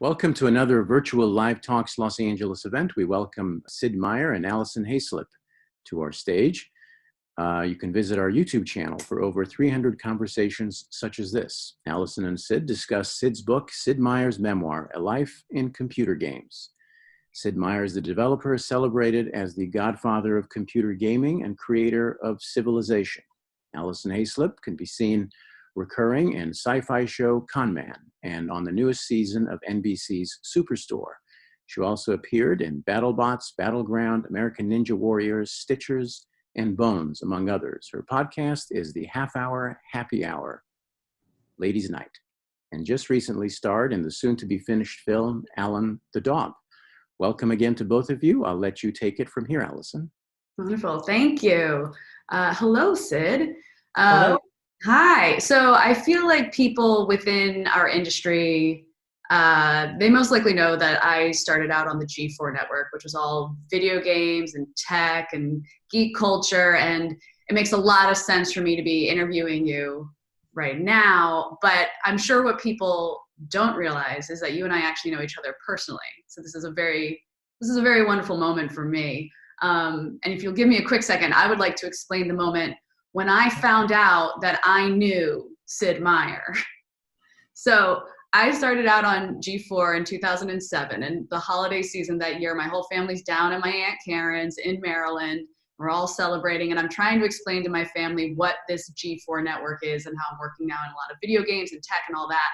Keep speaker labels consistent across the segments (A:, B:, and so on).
A: Welcome to another virtual Live Talks Los Angeles event. We welcome Sid Meier and Alison Haislip to our stage. You can visit our YouTube channel for over 300 conversations such as this. Alison and Sid discuss Sid's book, Sid Meier's Memoir, A Life in Computer Games. Sid Meier is the developer celebrated as the godfather of computer gaming and creator of Civilization. Alison Haislip can be seen recurring in sci-fi show Con Man and on the newest season of NBC's Superstore. She also appeared in BattleBots, Battleground, American Ninja Warriors, Stitchers, and Bones, among others. Her podcast is the Half-Hour Happy Hour, Ladies' Night, and just recently starred in the soon-to-be-finished film Alan the Dog. Welcome again to both of you. I'll let you take it from here, Alison.
B: Wonderful. Thank you. Hello, Sid.
A: Hello.
B: Hi. So I feel like people within our industry, they most likely know that I started out on the G4 network, which was all video games and tech and geek culture. And it makes a lot of sense for me to be interviewing you right now. But I'm sure what people don't realize is that you and I actually know each other personally. So this is a very wonderful moment for me. And if you'll give me a quick second, I would like to explain the moment when I found out that I knew Sid Meier. So I started out on G4 in 2007, and the holiday season that year, my whole family's down at my Aunt Karen's in Maryland. We're all celebrating, and I'm trying to explain to my family what this G4 network is and how I'm working now in a lot of video games and tech and all that.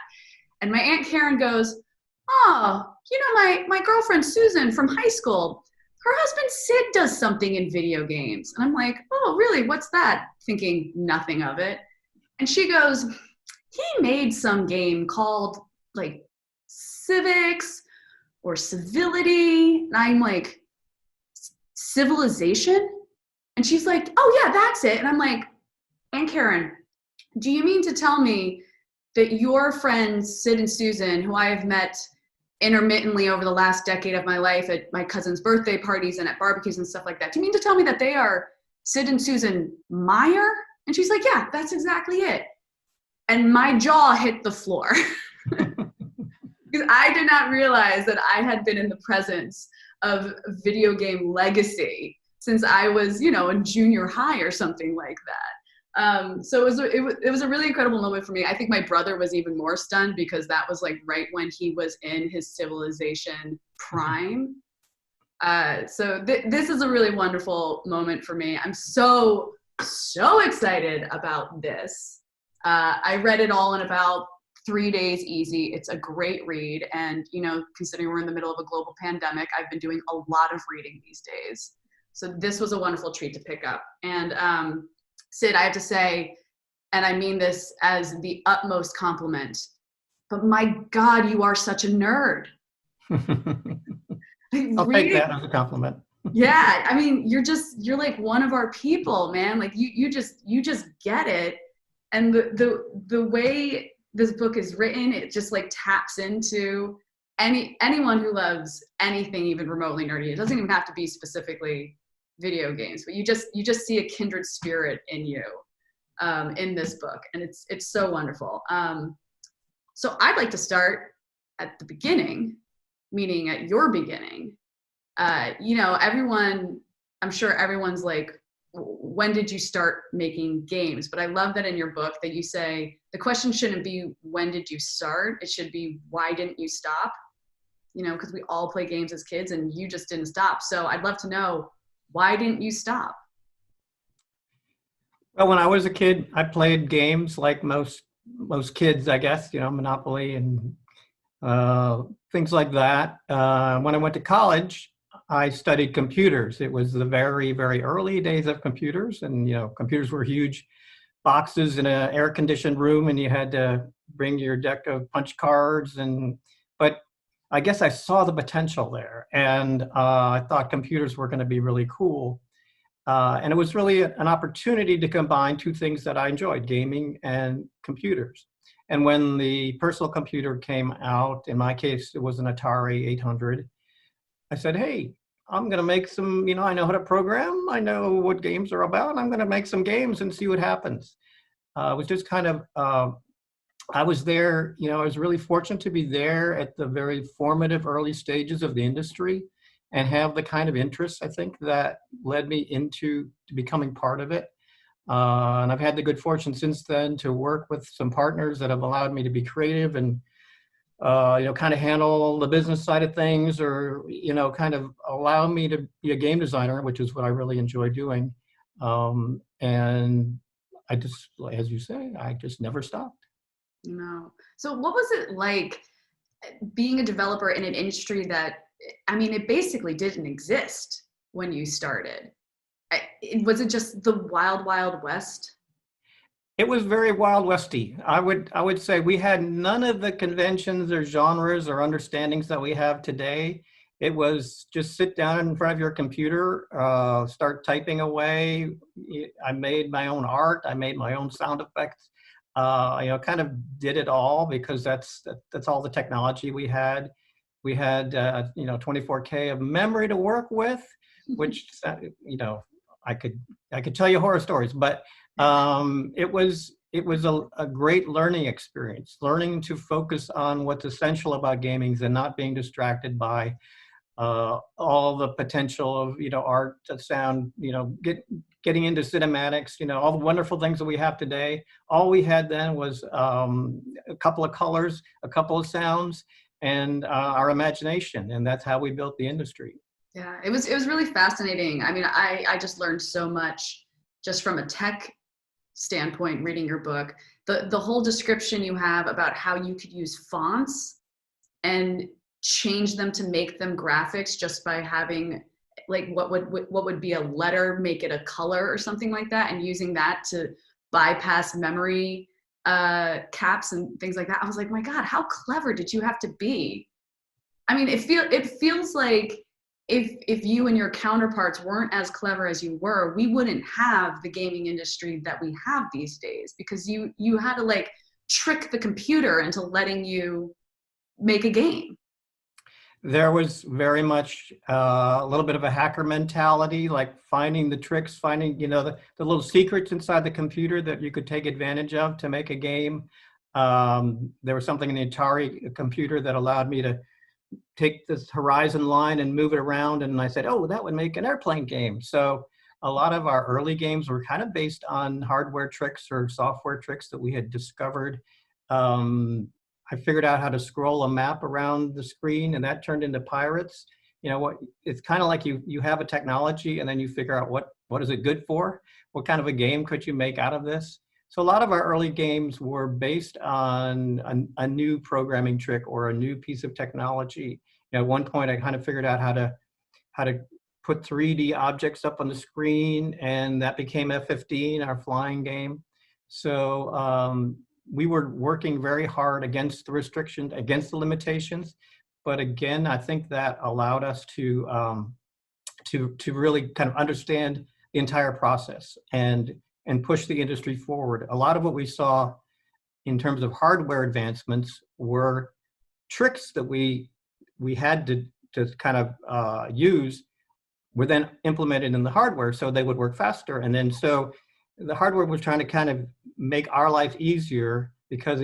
B: And my Aunt Karen goes, "Oh, you know, my girlfriend Susan from high school, her husband Sid does something in video games." And I'm like, "Oh, really? What's that?" Thinking nothing of it. And she goes, "He made some game called like Civics or Civility." And I'm like, "Civilization?" And she's like, "Oh yeah, that's it." And I'm like, "Aunt Karen, do you mean to tell me that your friends Sid and Susan, who I have met intermittently over the last decade of my life at my cousin's birthday parties and at barbecues and stuff like that, do you mean to tell me that they are Sid and Susan Meier?" And she's like, "Yeah, that's exactly it." And my jaw hit the floor because I did not realize that I had been in the presence of video game legacy since I was, in junior high or something like that. So it was a really incredible moment for me. I think my brother was even more stunned because that was like right when he was in his Civilization prime. So this is a really wonderful moment for me. I'm so excited about this. I read it all in about 3 days easy. It's a great read. And, considering we're in the middle of a global pandemic, I've been doing a lot of reading these days. So this was a wonderful treat to pick up. And Sid, I have to say, and I mean this as the utmost compliment, but my God, you are such a nerd.
C: I'll take that as a compliment.
B: Yeah, I mean, you're like one of our people, man. Like you just get it. And the way this book is written, it just like taps into anyone who loves anything even remotely nerdy. It doesn't even have to be specifically video games, but you just see a kindred spirit in you in this book, and it's so wonderful. So I'd like to start at the beginning, meaning at your beginning. Everyone, I'm sure everyone's like, when did you start making games? But I love that in your book that you say the question shouldn't be when did you start? It should be why didn't you stop? Because we all play games as kids and you just didn't stop. So I'd love to know, why didn't you stop?
C: Well, when I was a kid, I played games like most kids, I guess, Monopoly and things like that. When I went to college, I studied computers. It was the very, very early days of computers. And, computers were huge boxes in an air-conditioned room, and you had to bring your deck of punch cards. But I guess I saw the potential there, and I thought computers were going to be really cool. And it was really an opportunity to combine two things that I enjoyed, gaming and computers. And when the personal computer came out, in my case, it was an Atari 800, I said, hey, I'm going to make some, I know how to program, I know what games are about, I'm going to make some games and see what happens. It was just kind of I was there, I was really fortunate to be there at the very formative early stages of the industry and have the kind of interests, I think, that led me into becoming part of it. And I've had the good fortune since then to work with some partners that have allowed me to be creative and, kind of handle the business side of things, or, kind of allow me to be a game designer, which is what I really enjoy doing. And I just, as you say, I just never stopped.
B: No. So what was it like being a developer in an industry that, I mean, it basically didn't exist when you started? Was it just the wild, wild west?
C: It was very Wild Westy. I would say we had none of the conventions or genres or understandings that we have today. It was just sit down in front of your computer, start typing away. I made my own art. I made my own sound effects. Kind of did it all because that's all the technology we had. We had 24K of memory to work with, which I could tell you horror stories, but it was a great learning experience, learning to focus on what's essential about gaming and not being distracted by all the potential of art, sound, getting into cinematics, all the wonderful things that we have today. All we had then was a couple of colors, a couple of sounds, and our imagination, and that's how we built the industry.
B: Yeah, it was really fascinating. I mean, I just learned so much just from a tech standpoint reading your book. The whole description you have about how you could use fonts and change them to make them graphics just by having like what would be a letter, make it a color or something like that, and using that to bypass memory caps and things like that. I was like, my God, how clever did you have to be? I mean, it feels like if you and your counterparts weren't as clever as you were, we wouldn't have the gaming industry that we have these days, because you had to like trick the computer into letting you make a game.
C: There was very much a little bit of a hacker mentality, like finding the tricks, finding, the little secrets inside the computer that you could take advantage of to make a game. There was something in the Atari computer that allowed me to take this horizon line and move it around. And I said, oh, that would make an airplane game. So a lot of our early games were kind of based on hardware tricks or software tricks that we had discovered. I figured out how to scroll a map around the screen, and that turned into Pirates. It's kind of like you have a technology and then you figure out what is it good for? What kind of a game could you make out of this? So a lot of our early games were based on a new programming trick or a new piece of technology. At one point I kind of figured out how to put 3D objects up on the screen, and that became F-15, our flying game. So we were working very hard against the restrictions, against the limitations. But again, I think that allowed us to really kind of understand the entire process and push the industry forward. A lot of what we saw in terms of hardware advancements were tricks that we had to kind of use, were then implemented in the hardware so they would work faster. And then so the hardware was trying to kind of make our life easier, because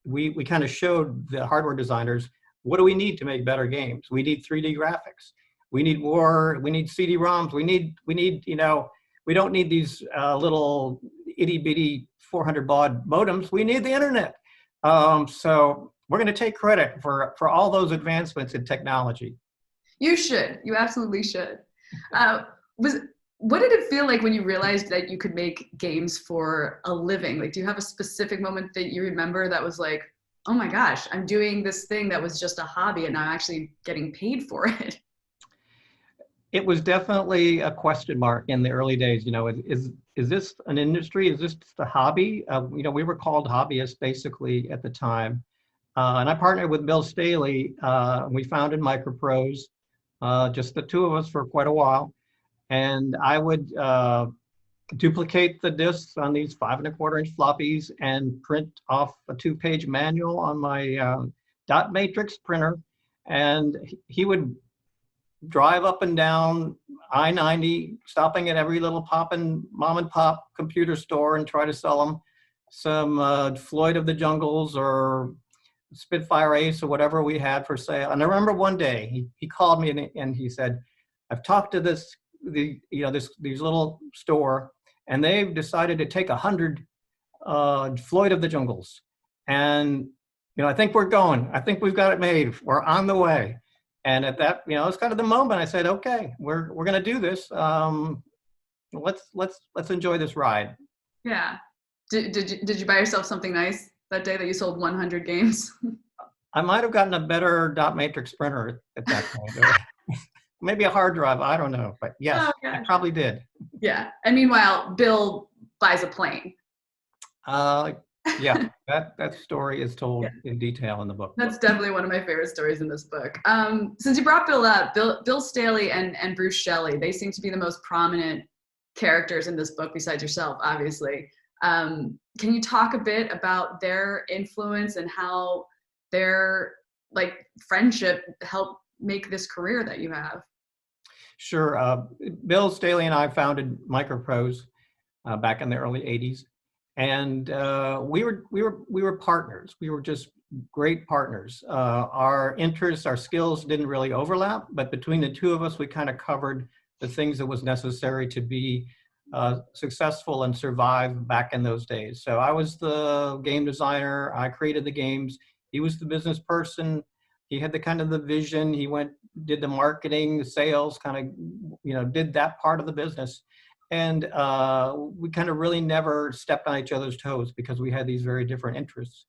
C: we kind of showed the hardware designers, what do we need to make better games? We need 3D graphics. We need more. We need CD-ROMs. We need we don't need these little itty bitty 400 baud modems. We need the internet. So we're going to take credit for all those advancements in technology.
B: You should. You absolutely should. What did it feel like when you realized that you could make games for a living? Like, do you have a specific moment that you remember that was like, oh my gosh, I'm doing this thing that was just a hobby and I'm actually getting paid for it?
C: It was definitely a question mark in the early days. Is this an industry? Is this just a hobby? We were called hobbyists basically at the time. And I partnered with Bill Staley. We founded MicroProse, just the two of us for quite a while. And I would duplicate the discs on these 5 1/4 inch floppies and print off a 2-page manual on my dot matrix printer. And he would drive up and down I-90, stopping at every little mom and pop computer store and try to sell them some Floyd of the Jungles or Spitfire Ace or whatever we had for sale. And I remember one day he called me and he said, I've talked to this little store, and they've decided to take 100 Floyd of the Jungles. And, I think we're going. I think we've got it made. We're on the way. And at that, it's kind of the moment I said, okay, we're going to do this. Let's enjoy this ride.
B: Yeah. Did you buy yourself something nice that day that you sold 100 games?
C: I might have gotten a better dot matrix printer at that point. Maybe a hard drive. I don't know. But yes,
B: Oh, yeah.
C: I probably did.
B: Yeah. And meanwhile, Bill buys a plane.
C: Yeah, that story is told in detail in the book.
B: That's definitely one of my favorite stories in this book. Since you brought Bill up, Bill Staley and Bruce Shelley, they seem to be the most prominent characters in this book besides yourself, obviously. Can you talk a bit about their influence and how their friendship helped make this career that you have?
C: Sure. Bill Staley and I founded MicroProse back in the early '80s. And we were partners. We were just great partners. Our interests, our skills didn't really overlap, but between the two of us, we kind of covered the things that was necessary to be successful and survive back in those days. So I was the game designer. I created the games. He was the business person. He had the vision. He did the marketing, the sales, did that part of the business. And we kind of really never stepped on each other's toes because we had these very different interests.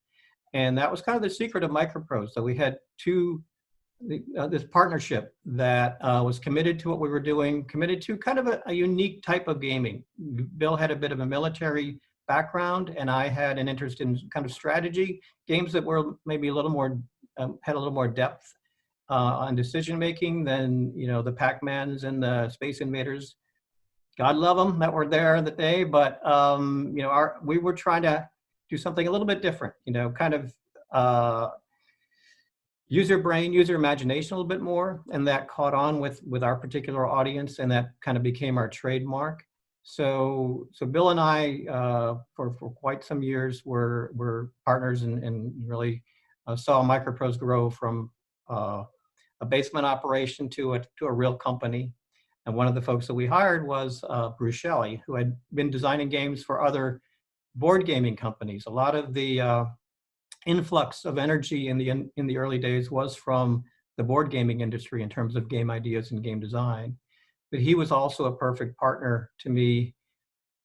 C: And that was kind of the secret of MicroProse, that we had this partnership that was committed to what we were doing, committed to kind of a unique type of gaming. Bill had a bit of a military background, and I had an interest in kind of strategy, games that were maybe a little more, had a little more depth on decision-making than, the Pac-Mans and the Space Invaders. God love them that were there that day, but we were trying to do something a little bit different, use your brain, use your imagination a little bit more, and that caught on with our particular audience, and that kind of became our trademark. So Bill and I, for quite some years, were partners and really saw MicroProse grow from a basement operation to a real company. And one of the folks that we hired was Bruce Shelley, who had been designing games for other board gaming companies. A lot of the influx of energy in the early days was from the board gaming industry in terms of game ideas and game design. But he was also a perfect partner to me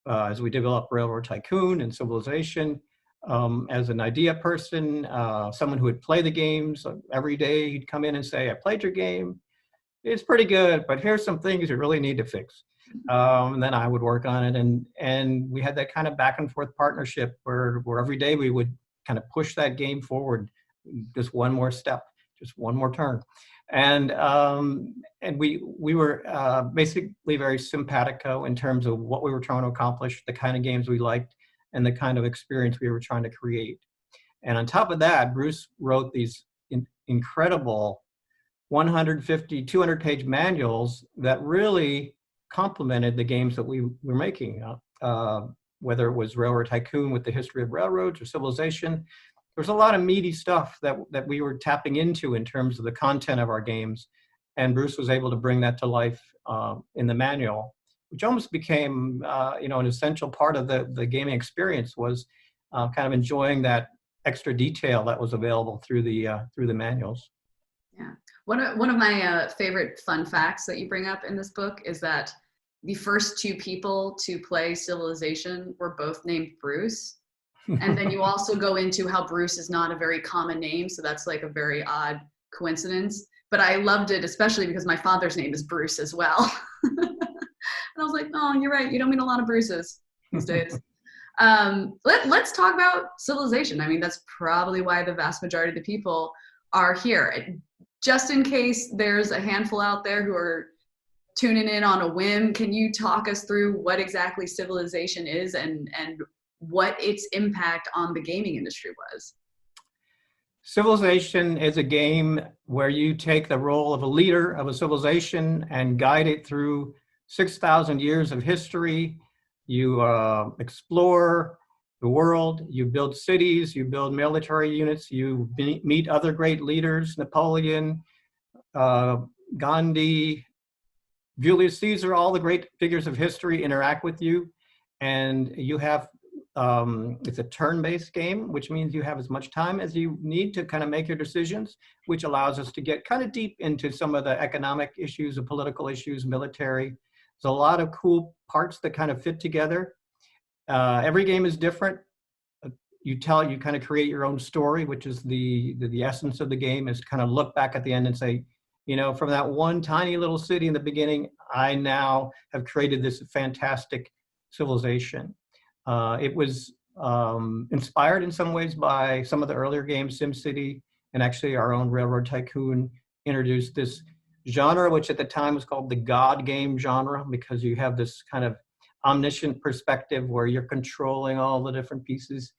C: as we developed Railroad Tycoon and Civilization. As an idea person, someone who would play the games every day. He'd come in and say, I played your game. It's pretty good, but here's some things you really need to fix. And then I would work on it. And we had that kind of back and forth partnership where every day we would kind of push that game forward, just one more step, just one more turn. And we were basically very simpatico in terms of what we were trying to accomplish, the kind of games we liked, and the kind of experience we were trying to create. And on top of that, Bruce wrote these incredible 150, 200-page manuals that really complemented the games that we were making, whether it was Railroad Tycoon with the history of railroads or Civilization. There's a lot of meaty stuff that we were tapping into in terms of the content of our games, and Bruce was able to bring that to life in the manual, which almost became an essential part of the gaming experience, was kind of enjoying that extra detail that was available through the manuals.
B: Yeah. One of my favorite fun facts that you bring up in this book is that the first two people to play Civilization were both named Bruce. And then you also go into how Bruce is not a very common name. So that's like a very odd coincidence. But I loved it, especially because my father's name is Bruce as well. And I was like, oh, you're right. You don't meet a lot of Bruces these days. Let's talk about Civilization. I mean, that's probably why the vast majority of the people are here. Just in case there's a handful out there who are tuning in on a whim, can you talk us through what exactly Civilization is and what its impact on the gaming industry was?
C: Civilization is a game where you take the role of a leader of a civilization and guide it through 6,000 years of history. You explore, the world, you build cities, you build military units, you meet other great leaders, Napoleon, Gandhi, Julius Caesar, all the great figures of history interact with you. And you have, it's a turn-based game, which means you have as much time as you need to kind of make your decisions, which allows us to get kind of deep into some of the economic issues, the political issues, military. There's a lot of cool parts that kind of fit together. Every game is different. You kind of create your own story, which is the essence of the game, is kind of look back at the end and say, you know, from that one tiny little city in the beginning, I now have created this fantastic civilization. It was inspired in some ways by some of the earlier games, SimCity, and actually our own Railroad Tycoon introduced this genre, which at the time was called the God game genre, because you have this kind of omniscient perspective where you're controlling all the different pieces.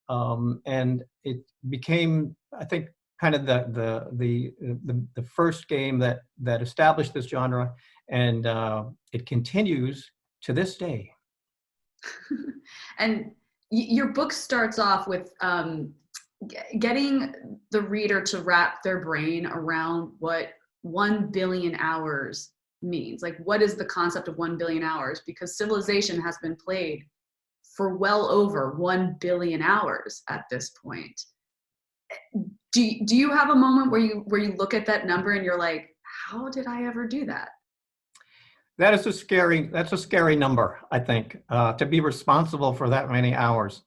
C: And it became, I think, kind of the first game that established this genre, and it continues to this day.
B: And your book starts off with getting the reader to wrap their brain around what 1 billion hours means. Like, what is the concept of 1 billion hours? Because Civilization has been played for well over 1 billion hours at this point. Do you have a moment where you look at that number and you're like, how did I ever do that?
C: That's a scary number, I think, to be responsible for that many hours.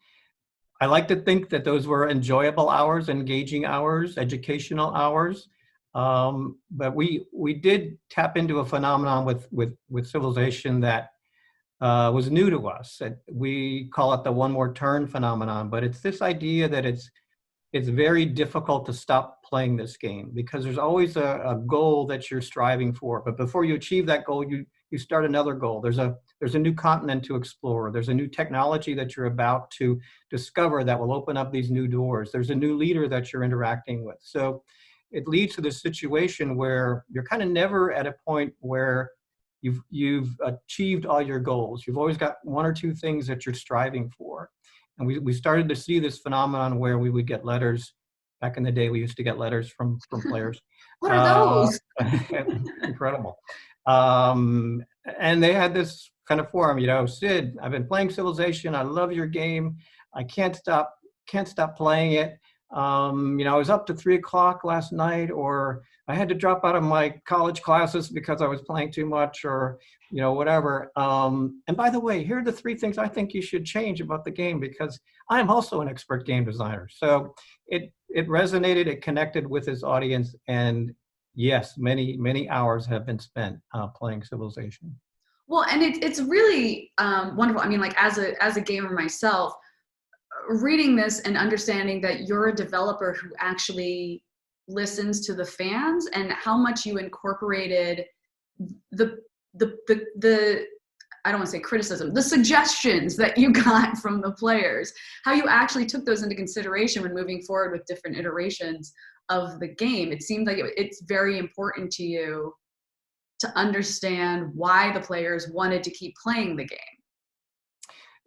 C: I like to think that those were enjoyable hours, engaging hours, educational hours. But we did tap into a phenomenon with Civilization that was new to us. We call it the one more turn phenomenon, but it's this idea that it's very difficult to stop playing this game because there's always a goal that you're striving for. But before you achieve that goal, you start another goal. There's a new continent to explore. There's a new technology that you're about to discover that will open up these new doors. There's a new leader that you're interacting with. So it leads to this situation where you're kind of never at a point where you've achieved all your goals. You've always got one or two things that you're striving for. And we started to see this phenomenon where we would get letters. Back in the day, we used to get letters from players.
B: What are those?
C: Incredible. And they had this kind of forum, you know, Sid, I've been playing Civilization. I love your game. I can't stop playing it. You know, I was up to 3 o'clock last night, or I had to drop out of my college classes because I was playing too much, or, you know, whatever. And by the way, here are the 3 things I think you should change about the game, because I'm also an expert game designer. So it resonated, it connected with his audience, and yes, many hours have been spent playing Civilization.
B: Well, and it's really wonderful. I mean, like as a gamer myself, reading this and understanding that you're a developer who actually listens to the fans, and how much you incorporated the I don't want to say criticism, the suggestions that you got from the players, how you actually took those into consideration when moving forward with different iterations of the game. It seemed like it's very important to you to understand why the players wanted to keep playing the game.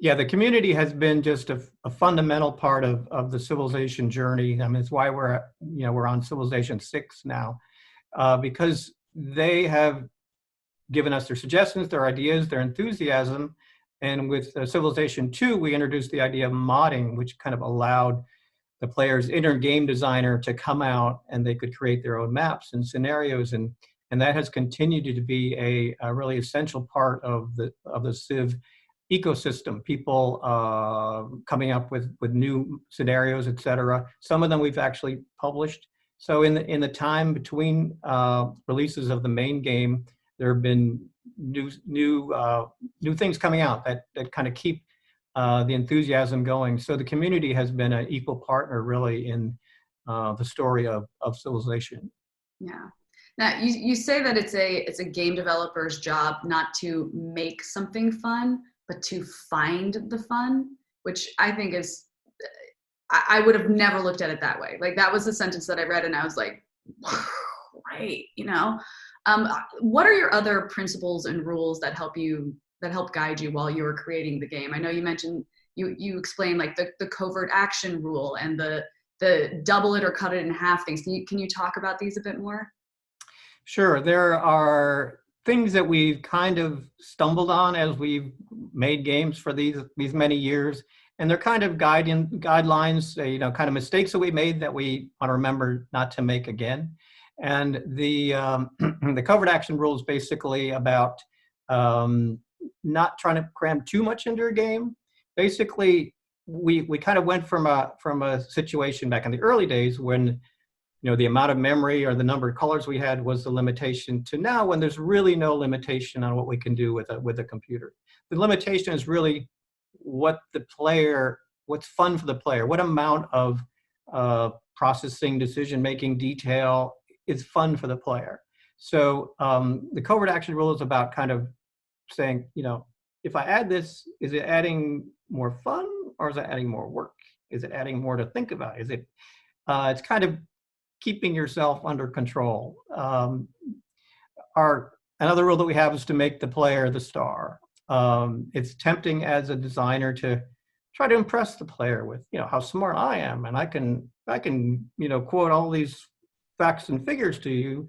C: Yeah, the community has been just a fundamental part of the Civilization journey. I mean, it's why we're on Civilization 6 now, because they have given us their suggestions, their ideas, their enthusiasm. And with Civilization 2, we introduced the idea of modding, which kind of allowed the player's inner game designer to come out and they could create their own maps and scenarios. And that has continued to be a really essential part of the Civ ecosystem. People coming up with new scenarios, et cetera. Some of them we've actually published. So in the time between releases of the main game, there have been new things coming out that kind of keep the enthusiasm going. So the community has been an equal partner, really, in the story of Civilization.
B: Yeah. Now you say that it's a game developer's job not to make something fun, but to find the fun, which I think is, I would have never looked at it that way. Like, that was the sentence that I read and I was like, right, you know? What are your other principles and rules that help guide you while you were creating the game? I know you mentioned you explain like the covert action rule and the double it or cut it in half things. Can you talk about these a bit more?
C: Sure. There are things that we've kind of stumbled on as we've made games for these many years, and they're kind of guidelines, kind of mistakes that we made that we want to remember not to make again. And the the covert action rule is basically about not trying to cram too much into a game. Basically, we kind of went from a situation back in the early days when the amount of memory or the number of colors we had was the limitation, to now when there's really no limitation on what we can do with a computer. The limitation is really what's fun for the player, what amount of processing, decision-making detail is fun for the player. So the covert action rule is about kind of saying, if I add this, is it adding more fun or is it adding more work? Is it adding more to think about? Is it, it's kind of keeping yourself under control. Another rule that we have is to make the player the star. It's tempting as a designer to try to impress the player with, how smart I am, and I can quote all these facts and figures to you.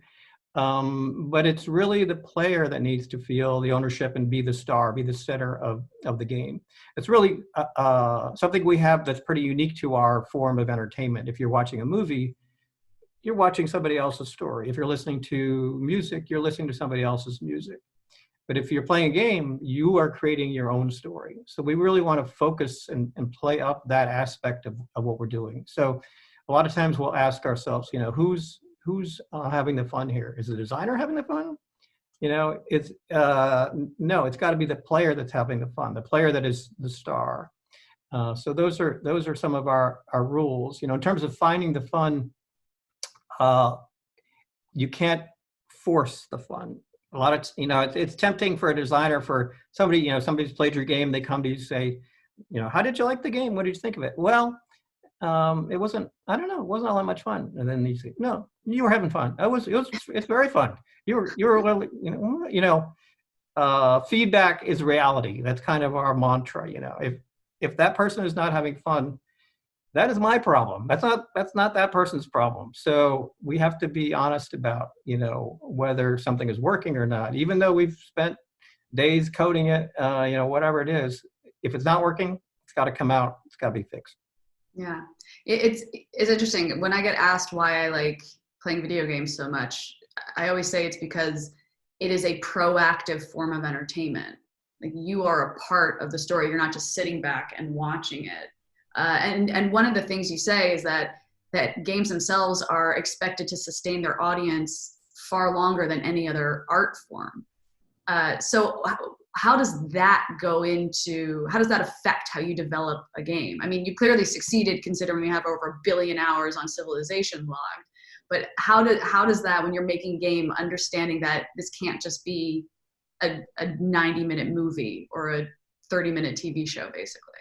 C: But it's really the player that needs to feel the ownership and be the star, be the center of the game. It's really something we have that's pretty unique to our form of entertainment. If you're watching a movie, you're watching somebody else's story. If you're listening to music, you're listening to somebody else's music. But if you're playing a game, you are creating your own story. So we really want to focus and play up that aspect of what we're doing. So a lot of times we'll ask ourselves, who's having the fun here? Is the designer having the fun? No, it's got to be the player that's having the fun, the player that is the star. So those are some of our rules. In terms of finding the fun, you can't force the fun. A lot of, it's tempting for a designer, for somebody, somebody's played your game, they come to you and say, how did you like the game? What did you think of it? Well, it wasn't, I don't know, it wasn't all that much fun. And then you say, no, you were having fun. It's very fun. You were feedback is reality. That's kind of our mantra. If that person is not having fun, that is my problem. That's not that person's problem. So we have to be honest about, whether something is working or not. Even though we've spent days coding it, whatever it is, if it's not working, it's got to come out. It's got to be fixed.
B: Yeah, it's interesting. When I get asked why I like playing video games so much, I always say it's because it is a proactive form of entertainment. Like, you are a part of the story. You're not just sitting back and watching it. And one of the things you say is that games themselves are expected to sustain their audience far longer than any other art form. So how does that affect how you develop a game? I mean, you clearly succeeded considering you have over 1 billion hours on Civilization logged. But how does that, when you're making a game, understanding that this can't just be a 90-minute movie or a 30-minute TV show, basically?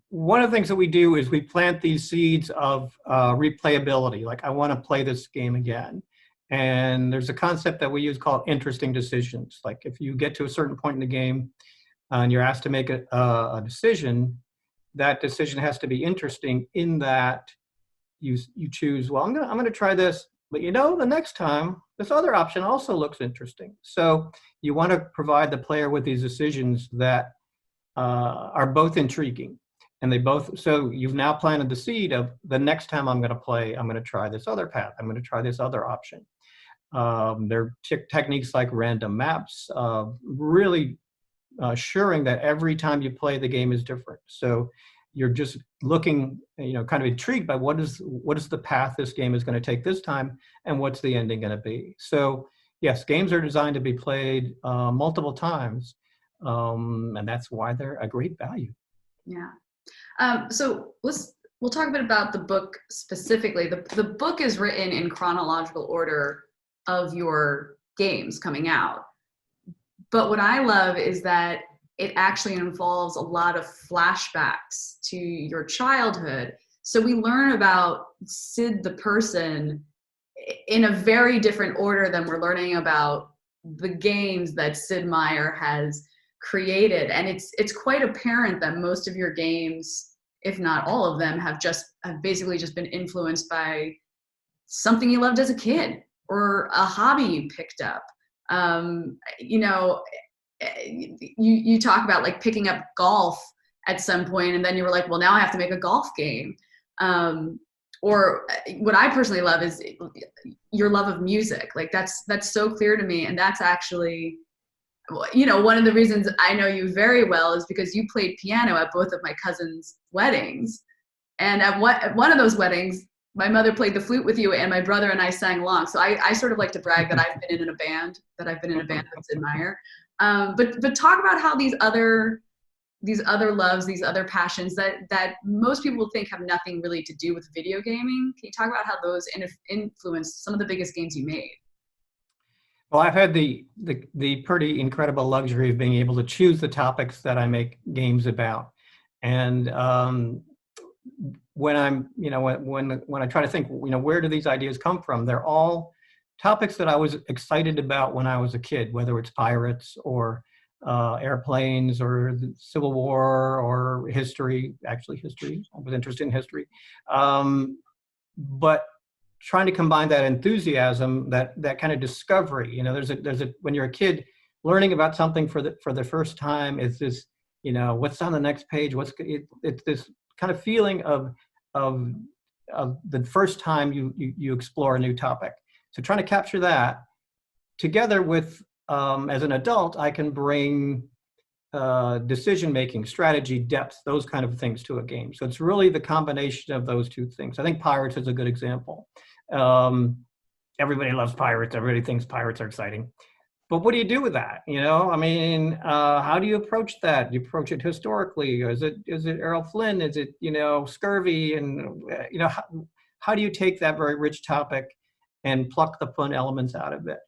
C: One of the things that we do is we plant these seeds of replayability. Like, I want to play this game again. And there's a concept that we use called interesting decisions. Like, if you get to a certain point in the game and you're asked to make a decision, that decision has to be interesting in that you choose, well, I'm gonna try this, but the next time this other option also looks interesting. So you want to provide the player with these decisions that are both intriguing. And so you've now planted the seed of, the next time I'm going to play, I'm going to try this other path. I'm going to try this other option. There are techniques like random maps, really assuring that every time you play, the game is different. So you're just looking, kind of intrigued by what is the path this game is going to take this time, and what's the ending going to be. So yes, games are designed to be played multiple times, and that's why they're a great value.
B: Yeah. So we'll talk a bit about the book specifically. The book is written in chronological order of your games coming out. But what I love is that it actually involves a lot of flashbacks to your childhood. So we learn about Sid the person in a very different order than we're learning about the games that Sid Meier has created. And it's quite apparent that most of your games, if not all of them, have basically just been influenced by something you loved as a kid or a hobby you picked up. You know, you talk about like picking up golf at some point, and then you were like, well, now I have to make a golf game. Or what I personally love is your love of music. Like that's so clear to me. And that's actually, you know, one of the reasons I know you very well is because you played piano at both of my cousins' weddings. And at one of those weddings, my mother played the flute with you, and my brother and I sang along. So I sort of like to brag that I've been in a band with Sid Meier. But talk about how these other loves, these other passions that most people think have nothing really to do with video gaming. Can you talk about how those influenced some of the biggest games you made?
C: Well, I've had the pretty incredible luxury of being able to choose the topics that I make games about. And when I'm, you know, when I try to think, you know, where do these ideas come from? They're all topics that I was excited about when I was a kid, whether it's pirates or airplanes or the Civil War or history. Actually, history. I was interested in history, but trying to combine that enthusiasm, that kind of discovery. You know, there's a when you're a kid, learning about something for the first time is this. You know, what's on the next page? It's this kind of feeling of the first time you explore a new topic. So trying to capture that together with, as an adult, I can bring decision-making, strategy, depth, those kind of things to a game. So it's really the combination of those two things. I think Pirates is a good example. Everybody loves pirates. Everybody thinks pirates are exciting. But what do you do with that? You know, I mean, how do you approach that? Do you approach it historically? Or is it Errol Flynn? Is it, you know, scurvy? And, you know, how do you take that very rich topic and pluck the fun elements out of it?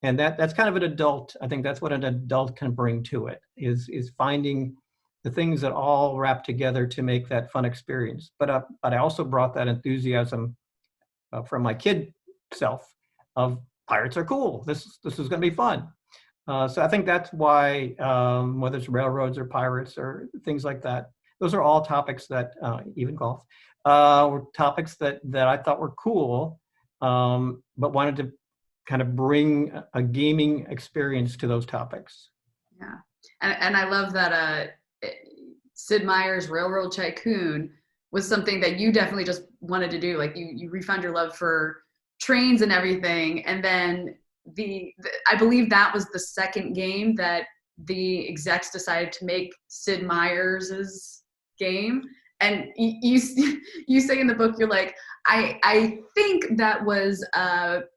C: And that's kind of an adult. I think that's what an adult can bring to it, is finding the things that all wrap together to make that fun experience. But I also brought that enthusiasm from my kid self of pirates are cool. This is going to be fun. So I think that's why, whether it's railroads or pirates or things like that, those are all topics that, even golf, were topics that I thought were cool, but wanted to kind of bring a gaming experience to those topics.
B: Yeah, and I love that Sid Meier's Railroad Tycoon was something that you definitely just wanted to do. Like you refound your love for trains and everything, and then I believe that was the second game that the execs decided to make Sid Meier's game. And you say in the book, you're like, I think that was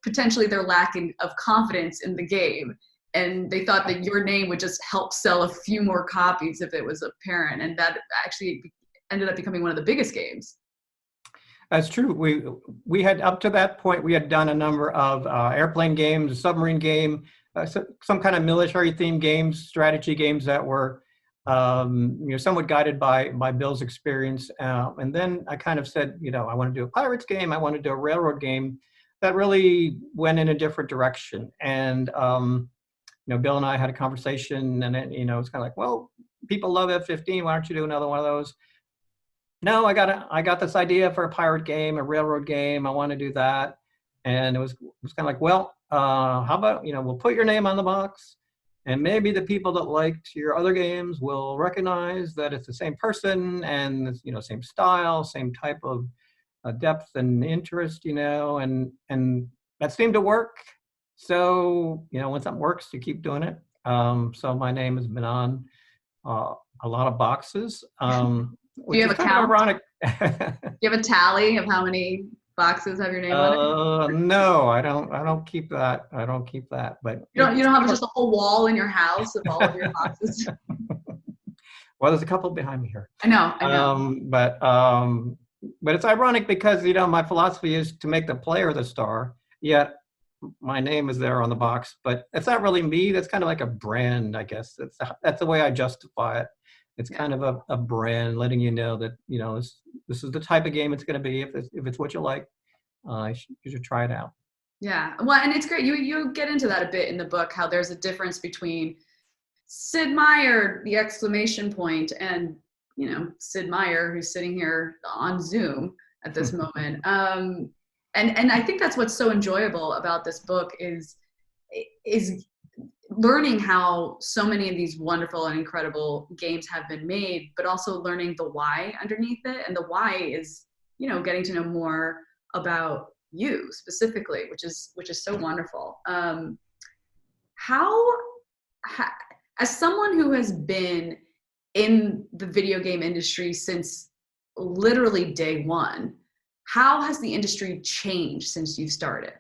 B: potentially their lack of confidence in the game, and they thought that your name would just help sell a few more copies if it was apparent, and that actually ended up becoming one of the biggest games.
C: That's true. We had, up to that point, we had done a number of airplane games, a submarine game, some kind of military themed games, strategy games that were, you know, somewhat guided by Bill's experience. And then I kind of said, you know, I want to do a pirates game. I want to do a railroad game that really went in a different direction. And, you know, Bill and I had a conversation, and you know, it's kind of like, well, people love F-15. Why don't you do another one of those? No, I got this idea for a pirate game, a railroad game. I want to do that. And it was kind of like, well, how about, you know, we'll put your name on the box, and maybe the people that liked your other games will recognize that it's the same person and, you know, same style, same type of depth and interest, you know, and that seemed to work. So, you know, when something works, you keep doing it. So my name has been on a lot of boxes.
B: Do you have a count?
C: Ironic.
B: Do you have a tally of how many boxes have your name on it?
C: No, I don't keep that. I don't keep that. But
B: you don't have just a whole wall in your house of all of your boxes?
C: Well, there's a couple behind me here.
B: I know.
C: But it's ironic because, you know, my philosophy is to make the player the star. Yet my name is there on the box, but it's not really me. That's kind of like a brand, I guess. That's the way I justify it. It's kind of a brand, letting you know that, you know, this is the type of game it's going to be. If it's what you like, you should try it out.
B: Yeah, well, and it's great. You get into that a bit in the book, how there's a difference between Sid Meier, the exclamation point, and Sid Meier, who's sitting here on Zoom at this moment. And I think that's what's so enjoyable about this book is learning how so many of these wonderful and incredible games have been made, but also learning the why underneath it. And the why is, getting to know more about you specifically, which is so wonderful. As someone who has been in the video game industry since literally day one, how has the industry changed since you started?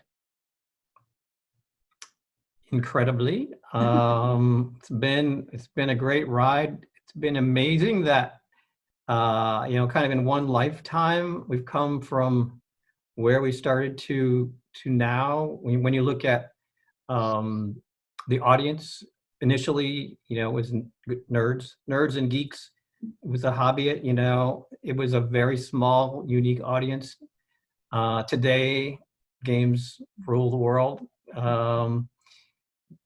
C: Incredibly. It's been a great ride. It's been amazing that, kind of in one lifetime, we've come from where we started to now. When you look at the audience, initially, it was nerds and geeks. It was a hobby, it was a very small, unique audience. Today, games rule the world.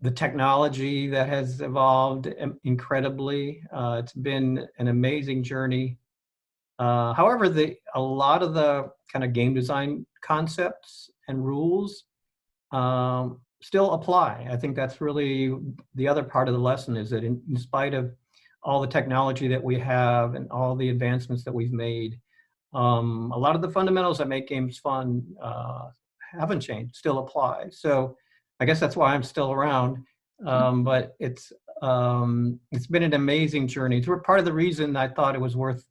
C: The technology that has evolved incredibly. It's been an amazing journey. However, a lot of the kind of game design concepts and rules still apply. I think that's really the other part of the lesson, is that in spite of all the technology that we have and all the advancements that we've made, a lot of the fundamentals that make games fun haven't changed, still apply. So I guess that's why I'm still around. But it's been an amazing journey. So part of the reason I thought it was worth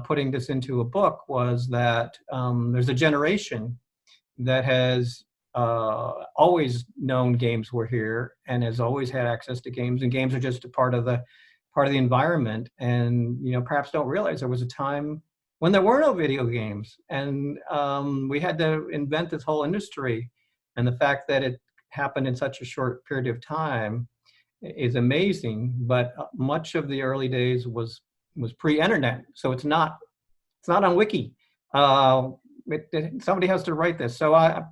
C: putting this into a book was that there's a generation that has always known games were here and has always had access to games, and games are just a part of the environment. And perhaps don't realize there was a time when there were no video games, and we had to invent this whole industry. And the fact that it happened in such a short period of time is amazing. But much of the early days was pre-internet, so it's not on Wiki. Somebody has to write this. So I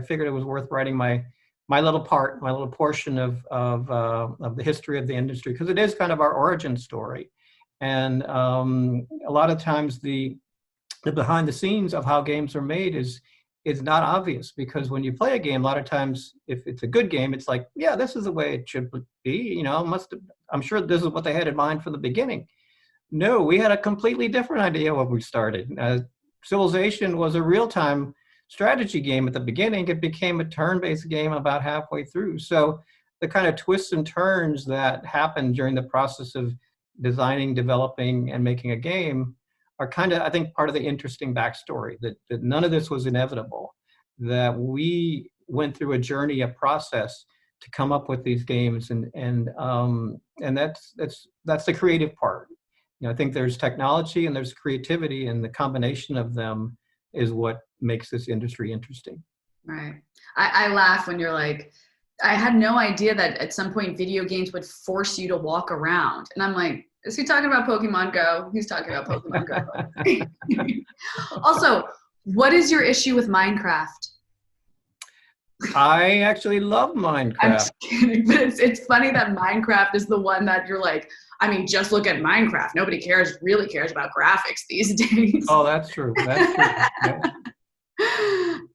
C: figured it was worth writing my little portion of the history of the industry, because it is kind of our origin story. And a lot of times the behind the scenes of how games are made is not obvious, because when you play a game, a lot of times, if it's a good game, it's like, yeah, this is the way it should be. I'm sure this is what they had in mind from the beginning. No, we had a completely different idea when we started. Civilization was a real-time strategy game at the beginning. It became a turn-based game about halfway through. So the kind of twists and turns that happened during the process of designing, developing, and making a game are kind of, I think, part of the interesting backstory, that none of this was inevitable, that we went through a journey, a process to come up with these games. And that's the creative part. I think there's technology and there's creativity, and the combination of them is what makes this industry interesting.
B: Right. I laugh when you're like, I had no idea that at some point video games would force you to walk around. And I'm like, is he talking about Pokemon Go? He's talking about Pokemon Go. Also, what is your issue with Minecraft?
C: I actually love Minecraft.
B: I'm just kidding, but it's funny that Minecraft is the one that you're like, just look at Minecraft. Nobody really cares about graphics these days.
C: Oh, that's true. That's true.